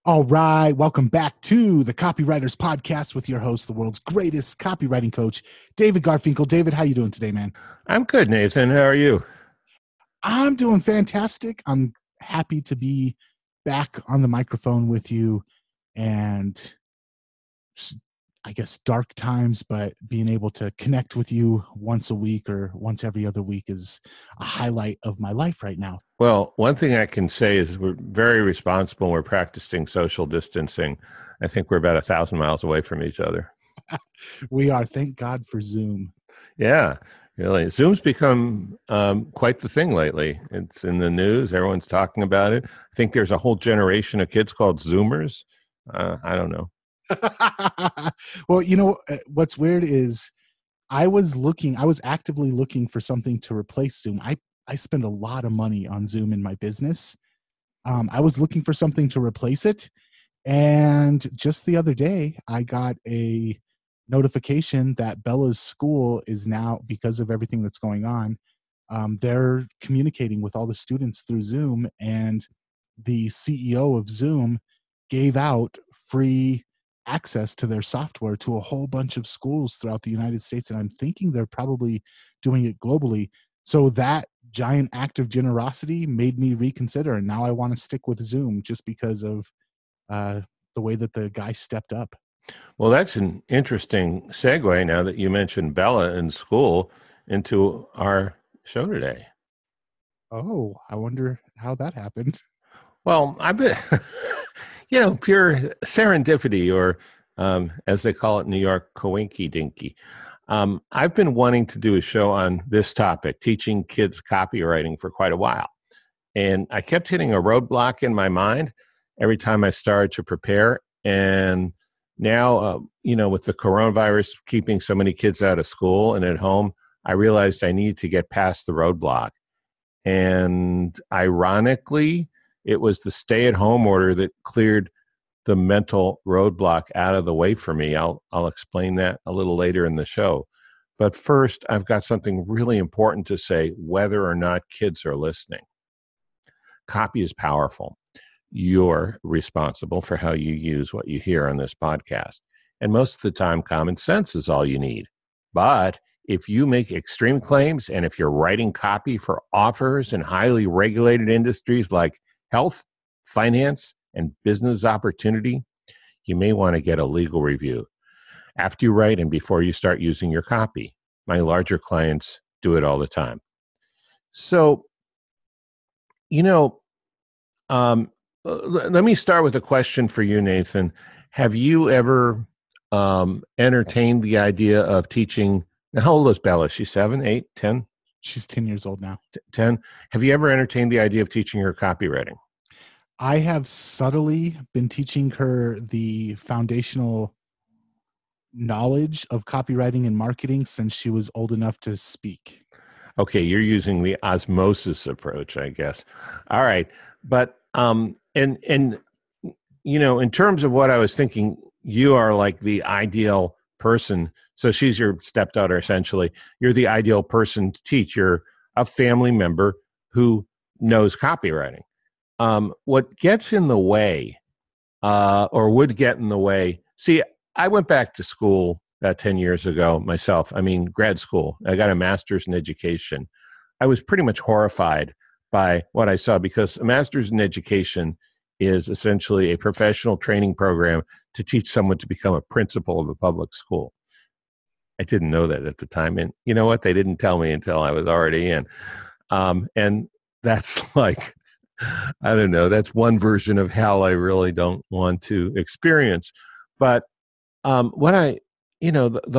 All right. Welcome back to the Copywriters podcast with your host, the world's greatest copywriting coach, David Garfinkel. David, how you doing today, man? I'm good, Nathan. How are you? I'm doing fantastic. I'm happy to be back on the microphone with you, and I guess dark times, but being able to connect with you once a week or once every other week is a highlight of my life right now. Well, one thing I can say is we're very responsible. We're practicing social distancing. I think we're about 1,000 miles away from each other. We are. Thank God for Zoom. Yeah, really. Zoom's become quite the thing lately. It's in the news. Everyone's talking about it. I think there's a whole generation of kids called Zoomers. I don't know. Well, what's weird is I was actively looking for something to replace Zoom. I spend a lot of money on Zoom in my business. I was looking for something to replace it. And just the other day, I got a notification that Bella's school is now, because of everything that's going on, they're communicating with all the students through Zoom. And the CEO of Zoom gave out free access to their software to a whole bunch of schools throughout the United States. And I'm thinking they're probably doing it globally. So that giant act of generosity made me reconsider. And now I want to stick with Zoom just because of the way that the guy stepped up. Well, that's an interesting segue now that you mentioned Bella in school into our show today. Oh, I wonder how that happened. Well, I've been, pure serendipity, or as they call it in New York, coinky dinky. I've been wanting to do a show on this topic, teaching kids copywriting, for quite a while. And I kept hitting a roadblock in my mind every time I started to prepare. And now, with the coronavirus keeping so many kids out of school and at home, I realized I needed to get past the roadblock. And ironically, it was the stay-at-home order that cleared the mental roadblock out of the way for me. I'll explain that a little later in the show. But first, I've got something really important to say, whether or not kids are listening. Copy is powerful. You're responsible for how you use what you hear on this podcast. And most of the time, common sense is all you need. But if you make extreme claims, and if you're writing copy for offers in highly regulated industries like health, finance, and business opportunity, you may want to get a legal review after you write and before you start using your copy. My larger clients do it all the time. So, let me start with a question for you, Nathan. Have you ever entertained the idea of teaching? Now, how old is Bella? She's 7, 8, 10? She's 10 years old now. 10. Have you ever entertained the idea of teaching her copywriting? I have subtly been teaching her the foundational knowledge of copywriting and marketing since she was old enough to speak. Okay, you're using the osmosis approach, I guess. All right. But in terms of what I was thinking, you are like the ideal person. So she's your stepdaughter, essentially. You're the ideal person to teach. You're a family member who knows copywriting. What gets in the way, or would get in the way, see, I went back to school about 10 years ago myself. Grad school. I got a master's in education. I was pretty much horrified by what I saw, because a master's in education is essentially a professional training program to teach someone to become a principal of a public school. I didn't know that at the time. And you know what? They didn't tell me until I was already in. And that's like, I don't know, that's one version of hell I really don't want to experience. But the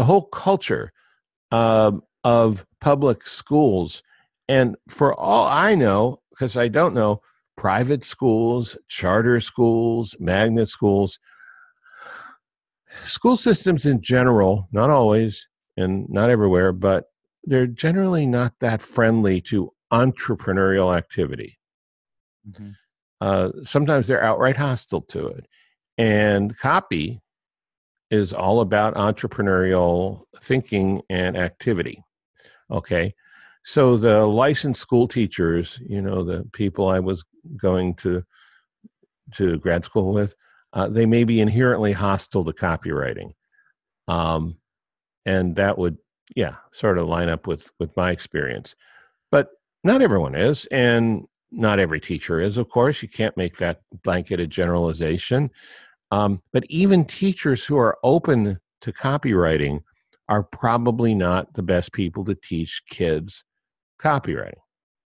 whole culture of public schools, and for all I know, because I don't know, private schools, charter schools, magnet schools, school systems in general, not always and not everywhere, but they're generally not that friendly to entrepreneurial activity. Mm-hmm. Sometimes they're outright hostile to it. And copy is all about entrepreneurial thinking and activity. Okay. So the licensed school teachers, the people I was going to grad school with, they may be inherently hostile to copywriting. And that would, sort of line up with my experience. But not everyone is, and not every teacher is, of course. You can't make that blanketed generalization. But even teachers who are open to copywriting are probably not the best people to teach kids copywriting.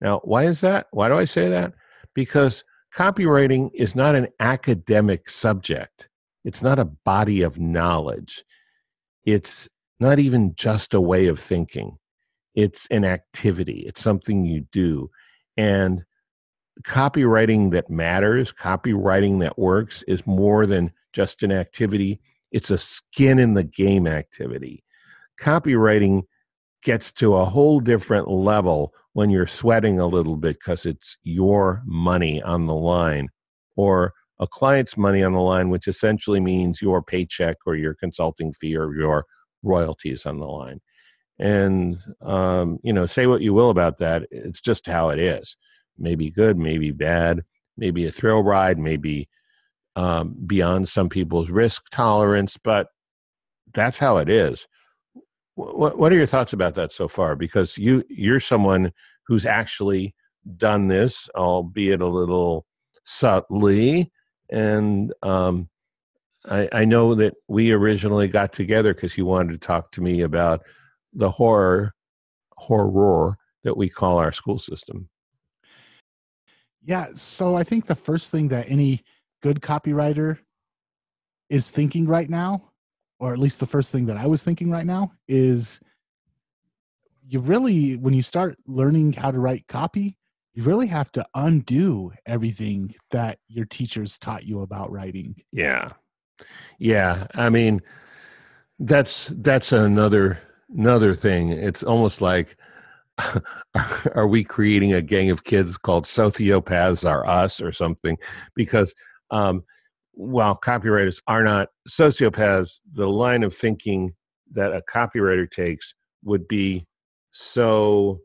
Now, why is that? Why do I say that? Because copywriting is not an academic subject. It's not a body of knowledge. It's not even just a way of thinking. It's an activity. It's something you do. And copywriting that matters, copywriting that works, is more than just an activity. It's a skin in the game activity. Copywriting gets to a whole different level when you're sweating a little bit because it's your money on the line, or a client's money on the line, which essentially means your paycheck or your consulting fee or your royalties on the line. And, say what you will about that. It's just how it is. Maybe good, maybe bad, maybe a thrill ride, maybe beyond some people's risk tolerance, but that's how it is. What are your thoughts about that so far? Because you're someone who's actually done this, albeit a little subtly. And I know that we originally got together because you wanted to talk to me about the horror that we call our school system. Yeah. So I think the first thing that any good copywriter is thinking right now, or at least the first thing that I was thinking right now, is when you start learning how to write copy, you really have to undo everything that your teachers taught you about writing. Yeah. Yeah. I mean, that's another thing. It's almost like, are we creating a gang of kids called sociopaths are us or something? Because while copywriters are not sociopaths, the line of thinking that a copywriter takes would be so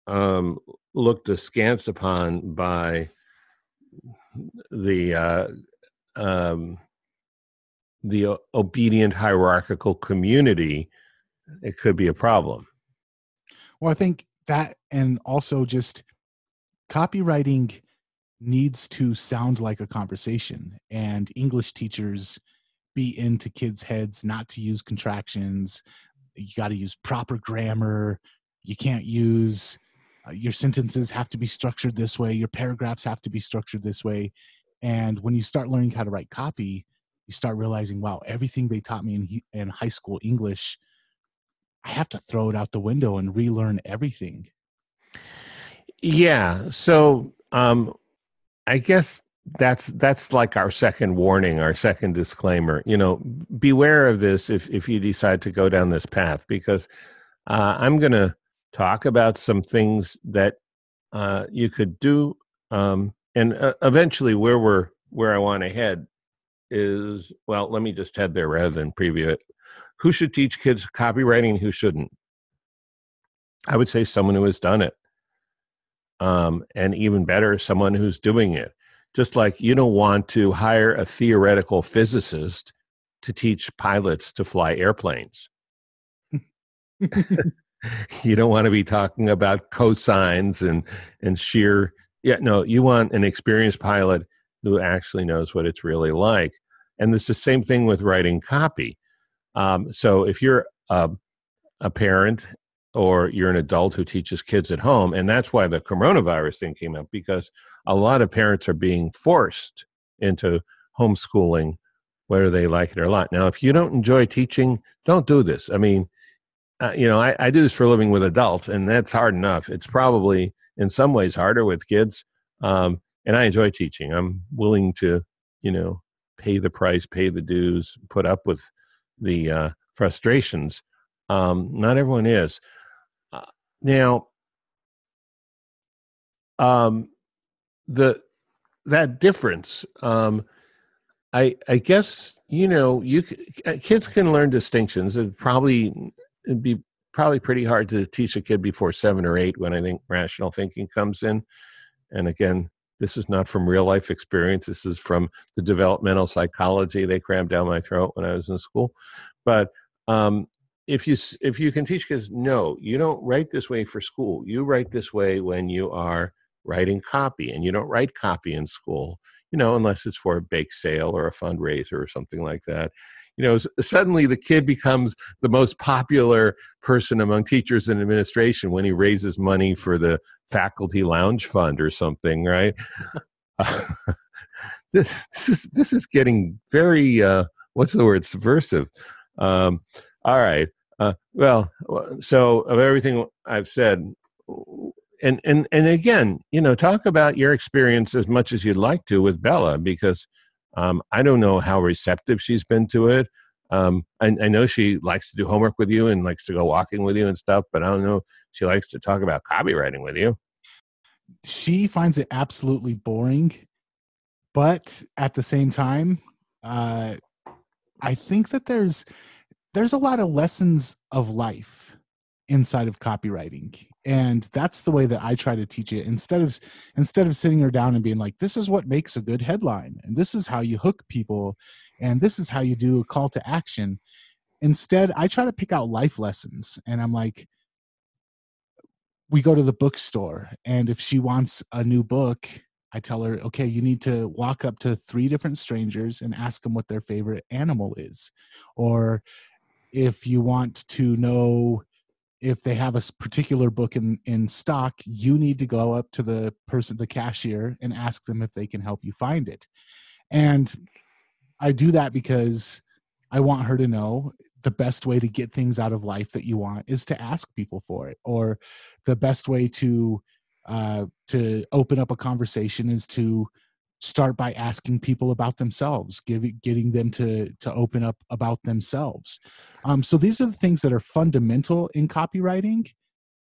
looked askance upon by the obedient hierarchical community, it could be a problem. Well, I think that, and also just copywriting needs to sound like a conversation, and English teachers be into kids' heads not to use contractions. You got to use proper grammar. You can't use your sentences have to be structured this way. Your paragraphs have to be structured this way. And when you start learning how to write copy, you start realizing, wow, everything they taught me in high school English, I have to throw it out the window and relearn everything. Yeah. So I guess that's like our second warning, our second disclaimer. Beware of this if you decide to go down this path, because I'm going to talk about some things that you could do, and eventually where I want to head is, well, let me just head there rather than preview it. Who should teach kids copywriting and who shouldn't? I would say someone who has done it. And even better, someone who's doing it. Just like you don't want to hire a theoretical physicist to teach pilots to fly airplanes. You don't want to be talking about cosines and sheer. Yeah, no, you want an experienced pilot who actually knows what it's really like. And it's the same thing with writing copy. So if you're a parent or you're an adult who teaches kids at home, and that's why the coronavirus thing came up, because a lot of parents are being forced into homeschooling, whether they like it or not. Now, if you don't enjoy teaching, don't do this. I mean, I do this for a living with adults, and that's hard enough. It's probably in some ways harder with kids. And I enjoy teaching. I'm willing to, pay the price, pay the dues, put up with the frustrations. Not everyone is. Now, that difference, I guess, kids can learn distinctions. It'd be probably pretty hard to teach a kid before 7 or 8 when I think rational thinking comes in. And again, this is not from real life experience. This is from the developmental psychology they crammed down my throat when I was in school. But if you can teach kids, no, you don't write this way for school. You write this way when you are writing copy, and you don't write copy in school, unless it's for a bake sale or a fundraiser or something like that. Suddenly the kid becomes the most popular person among teachers and administration when he raises money for the faculty lounge fund or something, right? This is getting very what's the word, subversive. All right. Well, so of everything I've said, and again, talk about your experience as much as you'd like to with Bella, because I don't know how receptive she's been to it. I know she likes to do homework with you and likes to go walking with you and stuff, but I don't know if she likes to talk about copywriting with you. She finds it absolutely boring, but at the same time, I think that there's a lot of lessons of life inside of copywriting. And that's the way that I try to teach it. Instead of sitting her down and being like, this is what makes a good headline, and this is how you hook people, and this is how you do a call to action. Instead, I try to pick out life lessons. And I'm like, we go to the bookstore, and if she wants a new book, I tell her, okay, you need to walk up to 3 different strangers and ask them what their favorite animal is. Or if you want to know if they have a particular book in stock, you need to go up to the cashier, and ask them if they can help you find it. And I do that because I want her to know the best way to get things out of life that you want is to ask people for it, or the best way to open up a conversation is to start by asking people about themselves, getting them to open up about themselves. So these are the things that are fundamental in copywriting,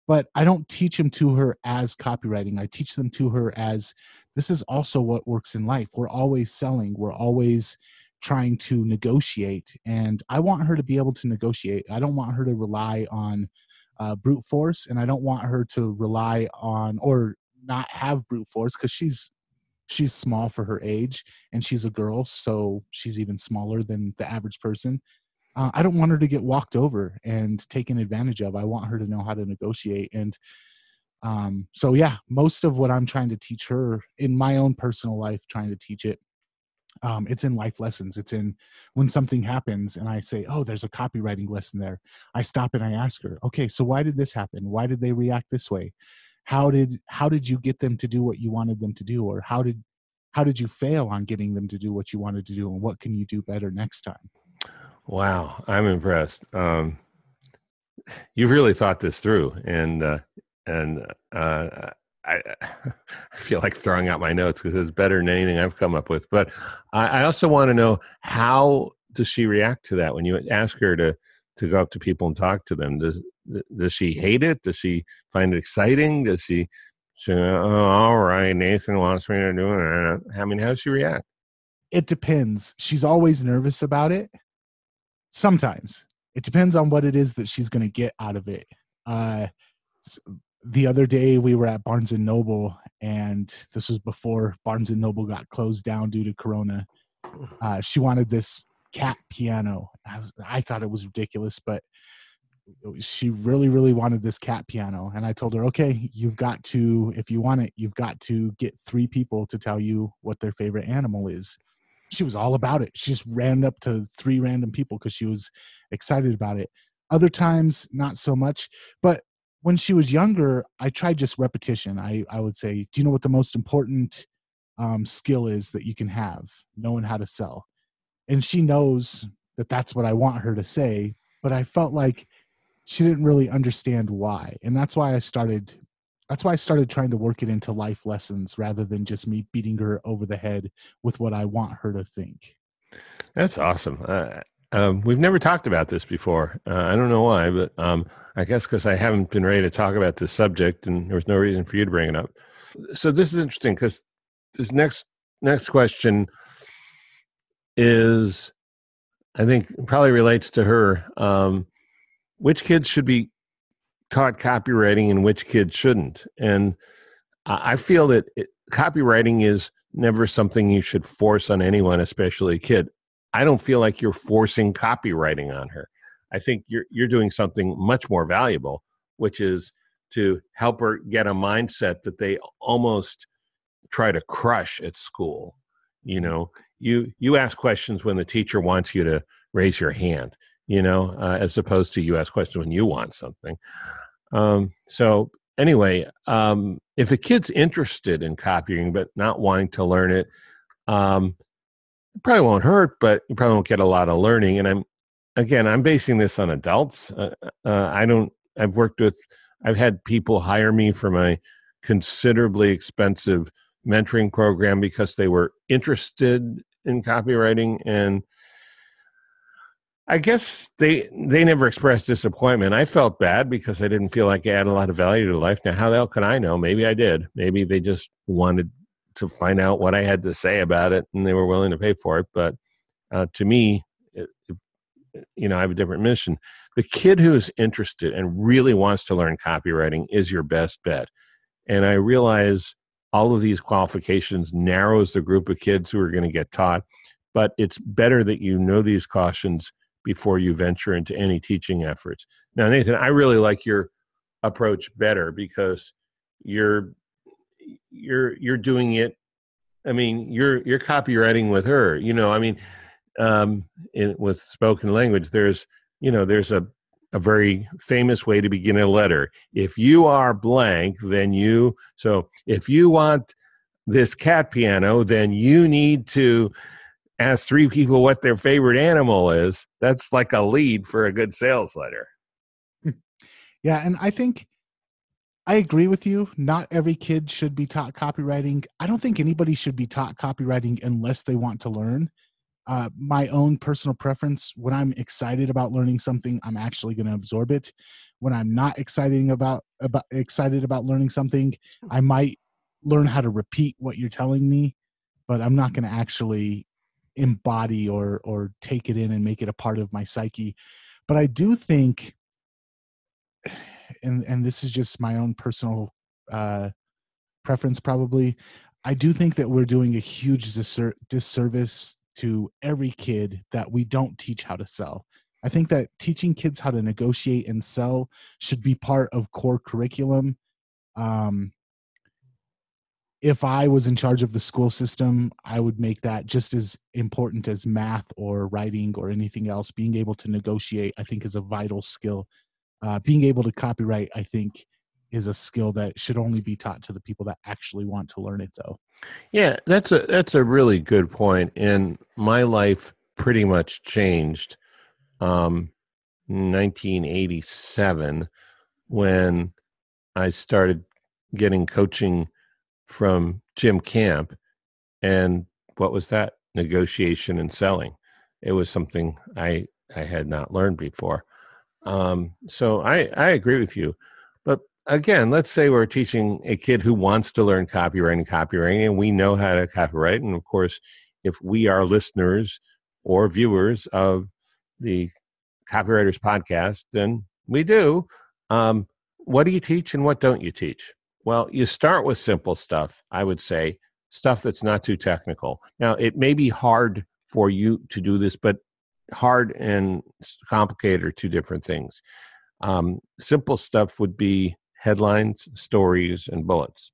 but I don't teach them to her as copywriting. I teach them to her as, this is also what works in life. We're always selling. We're always trying to negotiate. And I want her to be able to negotiate. I don't want her to rely on brute force, and I don't want her to rely on or not have brute force, because she's small for her age, and she's a girl, so she's even smaller than the average person. I don't want her to get walked over and taken advantage of. I want her to know how to negotiate. And so yeah, most of what I'm trying to teach her in my own personal life, trying to teach it, it's in life lessons. It's in when something happens and I say, oh, there's a copywriting lesson there. I stop and I ask her, okay, so why did this happen? Why did they react this way? How did you get them to do what you wanted them to do? Or how did you fail on getting them to do what you wanted to do? And what can you do better next time? Wow, I'm impressed. You've really thought this through, and I feel like throwing out my notes because it's better than anything I've come up with. But I also want to know, how does she react to that when you ask her to go up to people and talk to them? Does she hate it? Does she find it exciting? Does she say, oh, all right, Nathan wants me to do it? I mean, how does she react? It depends. She's always nervous about it. Sometimes it depends on what it is that she's going to get out of it. The other day we were at Barnes & Noble, and this was before Barnes & Noble got closed down due to Corona. She wanted this cat piano. I thought it was ridiculous, but she really, really wanted this cat piano. And I told her, okay, you've got to, if you want it, you've got to get 3 people to tell you what their favorite animal is. She was all about it. She just ran up to 3 random people because she was excited about it. Other times, not so much. But when she was younger, I tried just repetition. I would say, do you know what the most important skill is that you can have? Knowing how to sell. And she knows that that's what I want her to say, but I felt like she didn't really understand why. And that's why I started trying to work it into life lessons rather than just me beating her over the head with what I want her to think. That's awesome. We've never talked about this before. I don't know why, but I guess because I haven't been ready to talk about this subject, and there was no reason for you to bring it up. So this is interesting, because this next question is, I think, probably relates to her. Which kids should be taught copywriting and which kids shouldn't? And I feel that copywriting is never something you should force on anyone, especially a kid. I don't feel like you're forcing copywriting on her. I think you're doing something much more valuable, which is to help her get a mindset that they almost try to crush at school. You know, you ask questions when the teacher wants you to raise your hand, as opposed to you ask questions when you want something. So anyway, if a kid's interested in copying but not wanting to learn it, it probably won't hurt, but you probably won't get a lot of learning. And I'm basing this on adults. I've had people hire me for my considerably expensive mentoring program because they were interested in copywriting, and I guess they never expressed disappointment. I felt bad because I didn't feel like I had a lot of value to life. Now, how the hell can I know? Maybe I did. Maybe they just wanted to find out what I had to say about it, and they were willing to pay for it. But to me, I have a different mission. The kid who is interested and really wants to learn copywriting is your best bet. And I realize all of these qualifications narrows the group of kids who are going to get taught, but it's better that you know these cautions before you venture into any teaching efforts. Now, Nathan, I really like your approach better because you're doing it. I mean, you're copywriting with her. With spoken language, there's a very famous way to begin a letter. If you are blank, so if you want this cat piano, then you need to ask 3 people what their favorite animal is. That's like a lead for a good sales letter. Yeah, and I think I agree with you. Not every kid should be taught copywriting. I don't think anybody should be taught copywriting unless they want to learn. My own personal preference, when I'm excited about learning something, I'm actually going to absorb it. When I'm not excited about learning something, I might learn how to repeat what you're telling me, but I'm not going to actually embody or take it in and make it a part of my psyche. But I do think, and this is just my own personal preference probably, I do think that we're doing a huge disservice to every kid that we don't teach how to sell. I think that teaching kids how to negotiate and sell should be part of core curriculum. If I was in charge of the school system, I would make that just as important as math or writing or anything else. Being able to negotiate, I think, is a vital skill. Being able to copyright, I think, is a skill that should only be taught to the people that actually want to learn it, though. Yeah, that's a really good point. And my life pretty much changed 1987 when I started getting coaching from Jim Camp. And what was that? Negotiation and selling. It was something I had not learned before. So I agree with you. But again, let's say we're teaching a kid who wants to learn copywriting, and we know how to copyright. And of course, if we are listeners or viewers of the Copywriters podcast, then we do. What do you teach and what don't you teach? Well, you start with simple stuff, I would say, stuff that's not too technical. Now, it may be hard for you to do this, but hard and complicated are two different things. Simple stuff would be headlines, stories, and bullets.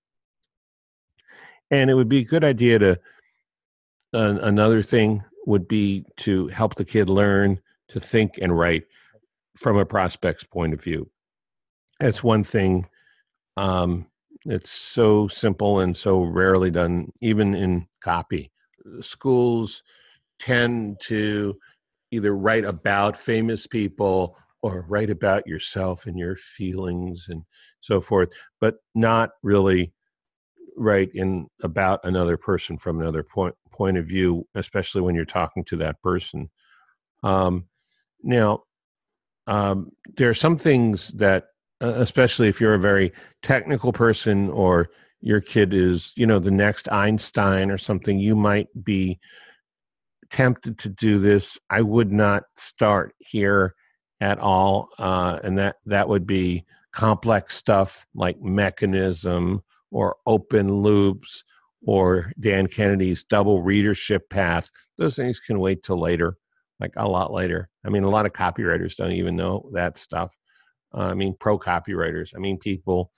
And it would be a good idea to, another thing would be to help the kid learn to think and write from a prospect's point of view. That's one thing. It's so simple and so rarely done, even in copy. Schools tend to either write about famous people or write about yourself and your feelings and so forth, but not really write in about another person from another point of view, especially when you're talking to that person. Now, there are some things that, especially if you're a very technical person or your kid is, the next Einstein or something, you might be tempted to do this. I would not start here at all. And that would be complex stuff like mechanism or open loops or Dan Kennedy's double readership path. Those things can wait till later, like a lot later. I mean, a lot of copywriters don't even know that stuff. I mean, pro copywriters. I mean, people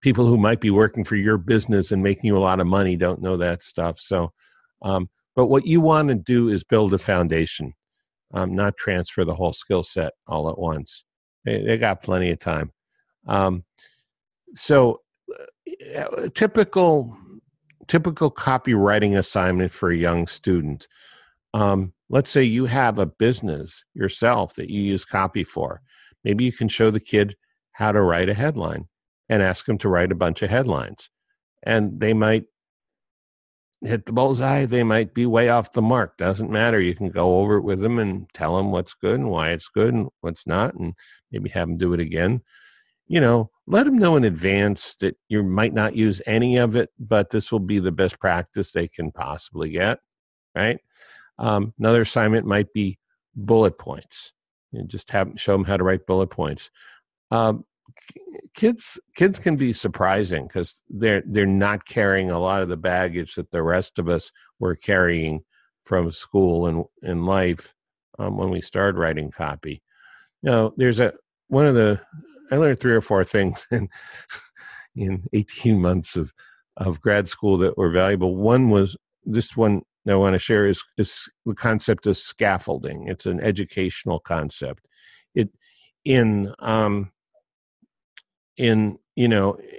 who might be working for your business and making you a lot of money don't know that stuff. So, but what you want to do is build a foundation, not transfer the whole skill set all at once. They got plenty of time. So, typical copywriting assignment for a young student. Let's say you have a business yourself that you use copy for. Maybe you can show the kid how to write a headline and ask them to write a bunch of headlines. And they might hit the bullseye. They might be way off the mark. Doesn't matter. You can go over it with them and tell them what's good and why it's good and what's not, and maybe have them do it again. Let them know in advance that you might not use any of it, but this will be the best practice they can possibly get, right? Another assignment might be bullet points. Just show them how to write bullet points. Kids can be surprising because they're not carrying a lot of the baggage that the rest of us were carrying from school and in life when we started writing copy. I learned 3 or 4 things in 18 months of grad school that were valuable. One was this one I want to share is the concept of scaffolding. It's an educational concept. In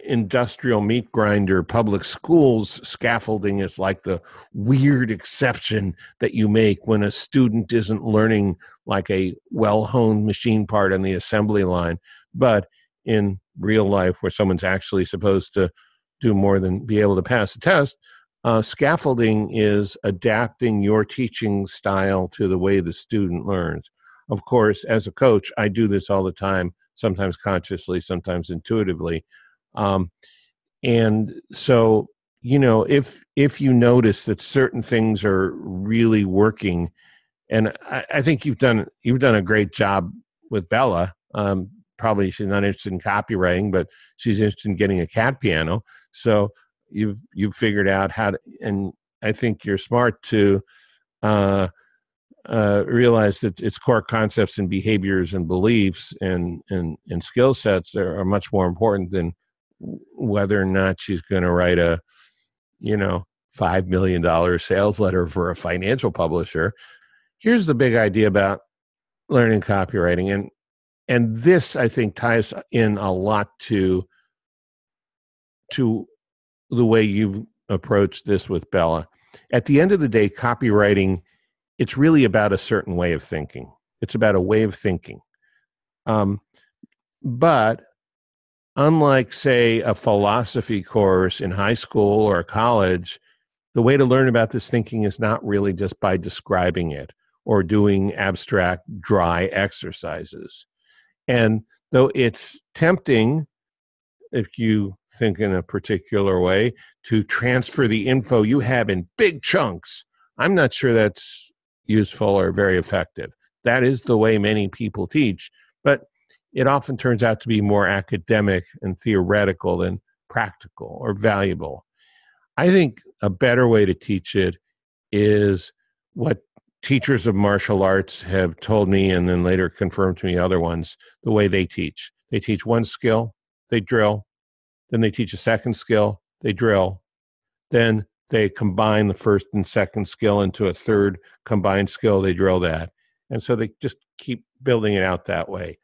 industrial meat grinder public schools, scaffolding is like the weird exception that you make when a student isn't learning like a well-honed machine part on the assembly line. But in real life, where someone's actually supposed to do more than be able to pass a test, scaffolding is adapting your teaching style to the way the student learns. Of course, as a coach, I do this all the time, sometimes consciously, sometimes intuitively. And so, if you notice that certain things are really working, and I think you've done a great job with Bella. Probably she's not interested in copywriting, but she's interested in getting a cat piano. So you've figured out how to, and I think you're smart to realize that its core concepts and behaviors and beliefs and skill sets that are much more important than whether or not she's going to write a $5 million sales letter for a financial publisher. Here's the big idea about learning copywriting, and this I think ties in a lot to the way you've approached this with Bella. At the end of the day, copywriting, it's really about a certain way of thinking. It's about a way of thinking. But unlike, say, a philosophy course in high school or college, the way to learn about this thinking is not really just by describing it or doing abstract, dry exercises. And though it's tempting, if you think in a particular way, to transfer the info you have in big chunks, I'm not sure that's useful or very effective. That is the way many people teach, but it often turns out to be more academic and theoretical than practical or valuable. I think a better way to teach it is what teachers of martial arts have told me and then later confirmed to me other ones, the way they teach. They teach one skill, they drill, then they teach a second skill, they drill, then they combine the first and second skill into a third combined skill, they drill that. And so they just keep building it out that way.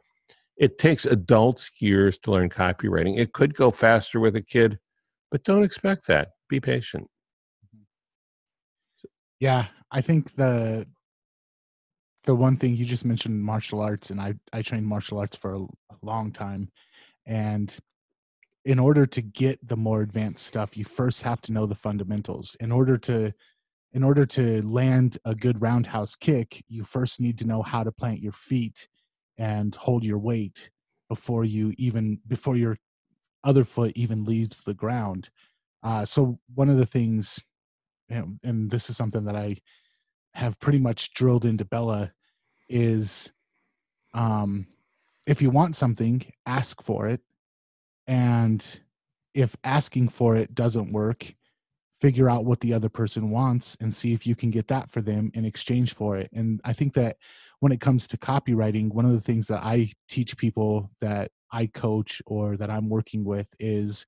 It takes adults years to learn copywriting. It could go faster with a kid, but don't expect that. Be patient. Yeah, I think the one thing you just mentioned, martial arts, and I trained martial arts for a long time. And in order to get the more advanced stuff, you first have to know the fundamentals. In order to land a good roundhouse kick, you first need to know how to plant your feet and hold your weight before your other foot even leaves the ground. So one of the things, and this is something that I have pretty much drilled into Bella, is if you want something, ask for it. And if asking for it doesn't work, figure out what the other person wants and see if you can get that for them in exchange for it. And I think that when it comes to copywriting, one of the things that I teach people that I coach or that I'm working with is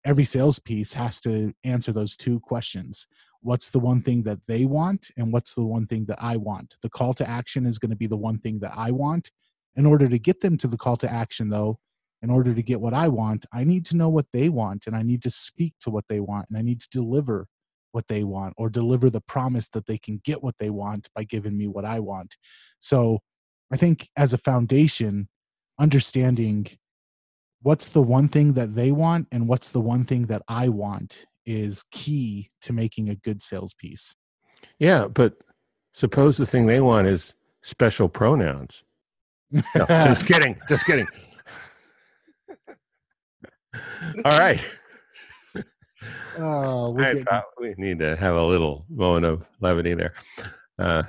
every sales piece has to answer those two questions. What's the one thing that they want, and what's the one thing that I want? The call to action is going to be the one thing that I want. In order to get them to the call to action, though, in order to get what I want, I need to know what they want, and I need to speak to what they want, and I need to deliver what they want, or deliver the promise that they can get what they want by giving me what I want. So I think as a foundation, understanding what's the one thing that they want and what's the one thing that I want is key to making a good sales piece. Yeah, but suppose the thing they want is special pronouns. No, just kidding. Just kidding. All right. Oh, I thought we need to have a little moment of levity there. All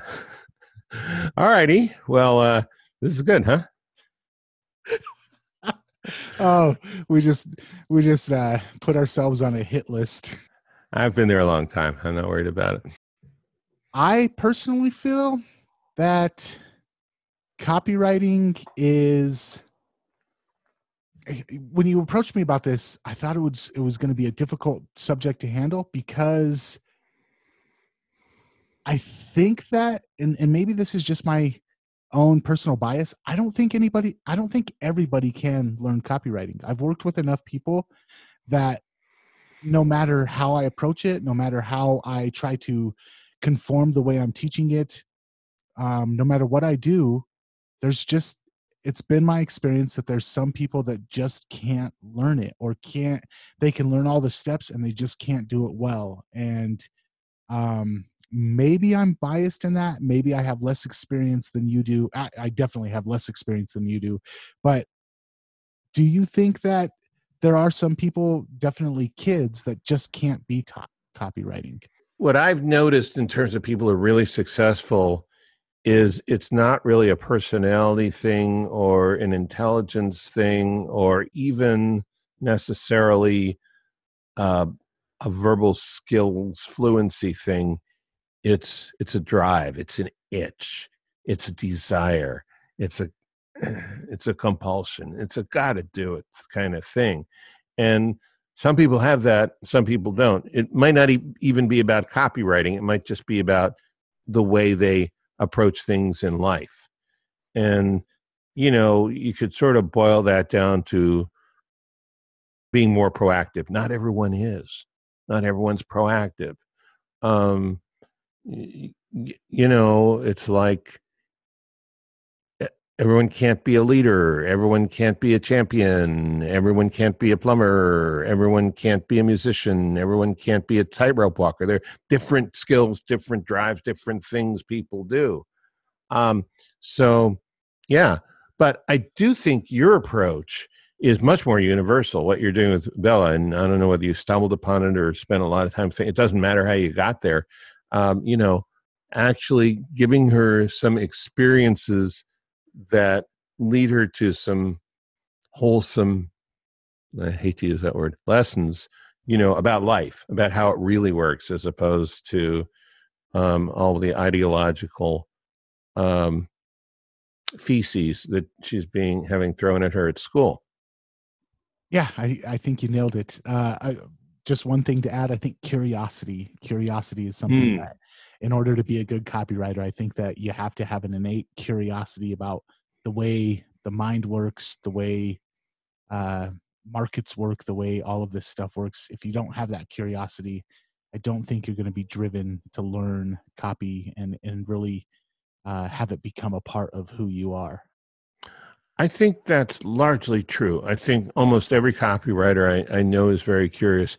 righty. Well, this is good, huh? Oh, we just put ourselves on a hit list. I've been there a long time. I'm not worried about it. I personally feel that copywriting is, when you approached me about this, I thought it was going to be a difficult subject to handle, because I think that, and maybe this is just my own personal bias, I don't think everybody can learn copywriting. I've worked with enough people that no matter how I approach it, no matter how I try to conform the way I'm teaching it, no matter what I do, it's been my experience that there's some people that just can't learn it, or they can learn all the steps and they just can't do it well. And maybe I'm biased in that. Maybe I have less experience than you do. I definitely have less experience than you do. But do you think that there are some people, definitely kids, that just can't be taught copywriting? What I've noticed in terms of people who are really successful is it's not really a personality thing or an intelligence thing or even necessarily a verbal skills fluency thing. It's a drive. It's an itch. It's a desire. It's a compulsion. It's a gotta do it kind of thing. And some people have that. Some people don't. It might not even be about copywriting. It might just be about the way they approach things in life. And, you could sort of boil that down to being more proactive. Not everyone is. Not everyone's proactive. It's like everyone can't be a leader. Everyone can't be a champion. Everyone can't be a plumber. Everyone can't be a musician. Everyone can't be a tightrope walker. There are different skills, different drives, different things people do. Yeah, but I do think your approach is much more universal, what you're doing with Bella. And I don't know whether you stumbled upon it or spent a lot of time thinking. It doesn't matter how you got there. Actually giving her some experiences that lead her to some wholesome, I hate to use that word, lessons, about life, about how it really works, as opposed to all the ideological feces that she's having thrown at her at school. Yeah, I think you nailed it. Just one thing to add, I think curiosity is something that, in order to be a good copywriter, I think that you have to have an innate curiosity about the way the mind works, the way markets work, the way all of this stuff works. If you don't have that curiosity, I don't think you're going to be driven to learn copy and really have it become a part of who you are. I think that's largely true. I think almost every copywriter I know is very curious.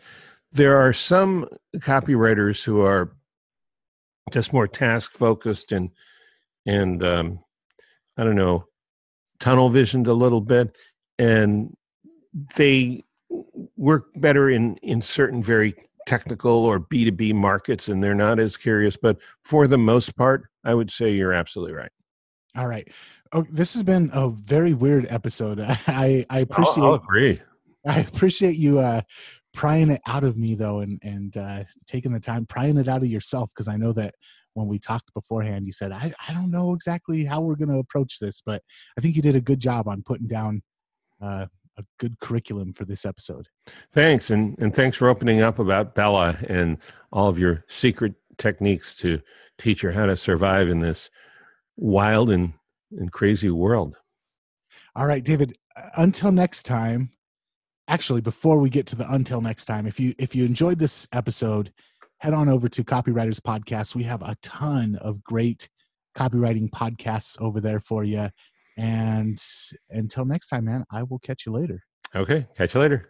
There are some copywriters who are just more task focused and I don't know, tunnel visioned a little bit, and they work better in certain very technical or B2B markets, and they're not as curious. But for the most part, I would say you're absolutely right. All right. Oh, this has been a very weird episode. I appreciate. I'll agree. I appreciate you prying it out of me though, and taking the time, prying it out of yourself, because I know that when we talked beforehand, you said, I don't know exactly how we're going to approach this, but I think you did a good job on putting down a good curriculum for this episode. Thanks. And thanks for opening up about Bella and all of your secret techniques to teach her how to survive in this wild and crazy world. All right, David, until next time. Actually, before we get to the until next time, if you enjoyed this episode, head on over to Copywriters Podcast. We have a ton of great copywriting podcasts over there for you. And until next time, man, I will catch you later. Okay. Catch you later.